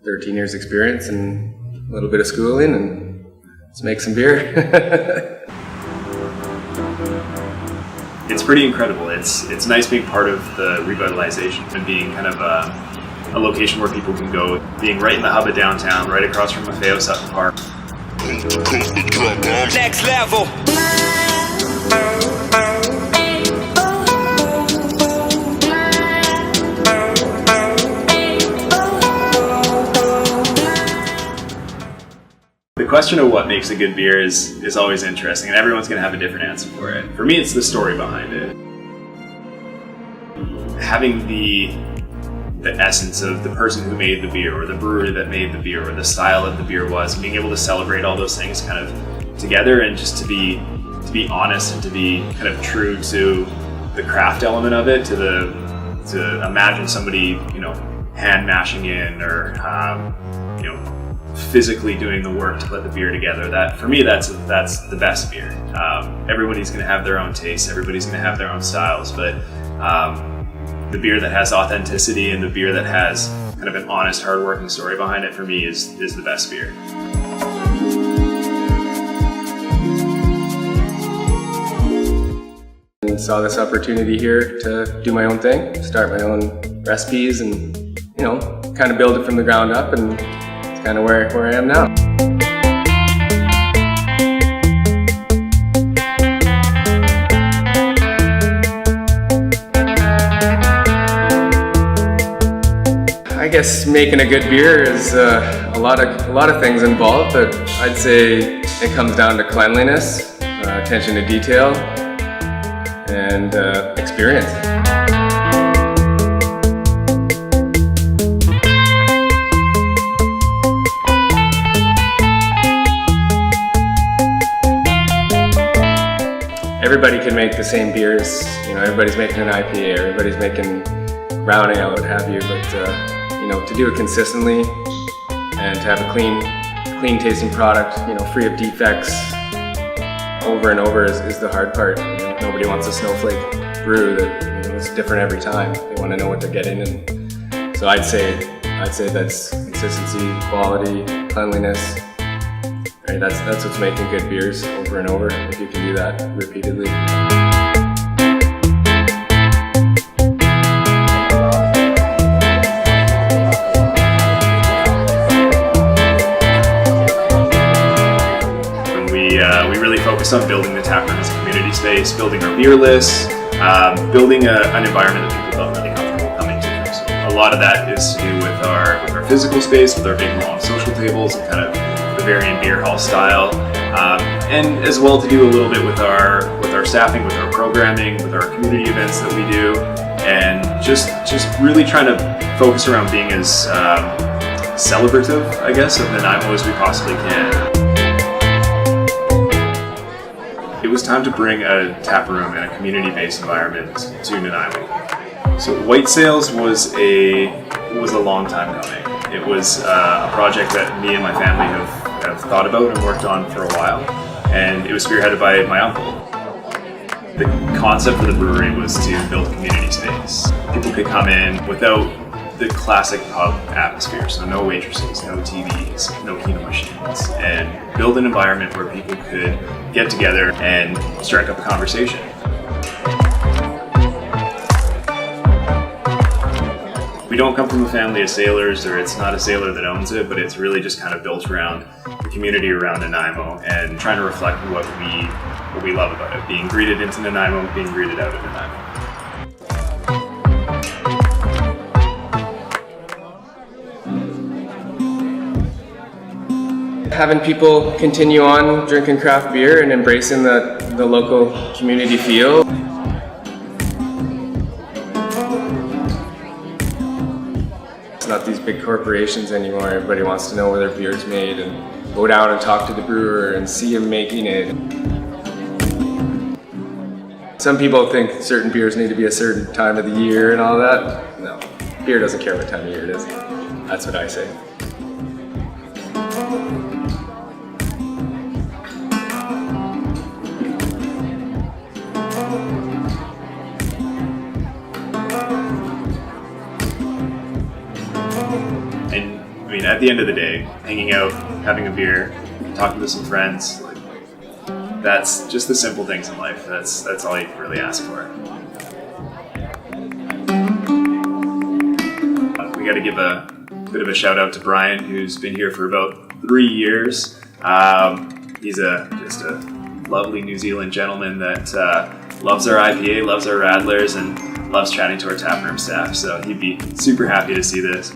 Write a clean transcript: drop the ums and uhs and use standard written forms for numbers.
13 years experience and a little bit of schooling, and let's make some beer. It's pretty incredible. It's nice being part of the revitalization and being kind of a location where people can go, being right in the hub of downtown, right across from Maffeo Sutton Park. Next level. The question of what makes a good beer is always interesting, and everyone's going to have a different answer for it. For me, it's the story behind it. Having the essence of the person who made the beer, or the brewery that made the beer, or the style that the beer was, and being able to celebrate all those things kind of together, and just to be honest and to be kind of true to the craft element of it, to imagine somebody, hand mashing in, or physically doing the work to put the beer together. That, for me, that's the best beer. Everybody's going to have their own tastes, everybody's going to have their own styles, but the beer that has authenticity and the beer that has kind of an honest, hard-working story behind it, for me, is the best beer. And saw this opportunity here to do my own thing, start my own recipes, and kind of build it from the ground up, and it's kind of where I am now. I guess making a good beer is a lot of things involved, but I'd say it comes down to cleanliness, attention to detail, and experience. Everybody can make the same beers. Everybody's making an IPA, everybody's making browning, what have you, but to do it consistently and to have a clean tasting product, free of defects over and over is the hard part. Nobody wants a snowflake brew that is different every time. They want to know what they're getting, and so I'd say that's consistency, quality, cleanliness. Right? That's what's making good beers over and over, if you can do that repeatedly. We really focus on building the taproom as a community space, building our beer lists, building an environment that people felt really comfortable coming to. So a lot of that is to do with our physical space, with our big long social tables, and kind of Bavarian beer hall style, and as well to do a little bit with our staffing, with our programming, with our community events that we do, and just really trying to focus around being as celebrative, I guess, of Nanaimo as we possibly can. It was time to bring a tap room and a community-based environment to Nanaimo. So White Sails was a long time coming. It was a project that me and my family have thought about and worked on for a while, and it was spearheaded by my uncle. The concept for the brewery was to build community space. People could come in without the classic pub atmosphere, so no waitresses, no TVs, no Keno machines, and build an environment where people could get together and strike up a conversation. We don't come from a family of sailors, or it's not a sailor that owns it, but it's really just kind of built around the community around Nanaimo and trying to reflect what we love about it, being greeted into Nanaimo, being greeted out of Nanaimo. Having people continue on drinking craft beer and embracing the local community feel. It's not these big corporations anymore. Everybody wants to know where their beer's made and go down and talk to the brewer and see him making it. Some people think certain beers need to be a certain time of the year and all that. No, beer doesn't care what time of year it is. That's what I say. I mean, at the end of the day, hanging out, having a beer, talking to some friends, like, that's just the simple things in life. That's all you can really ask for. We got to give a bit of a shout out to Brian, who's been here for about 3 years. He's just a lovely New Zealand gentleman that loves our IPA, loves our radlers, and loves chatting to our taproom staff. So he'd be super happy to see this.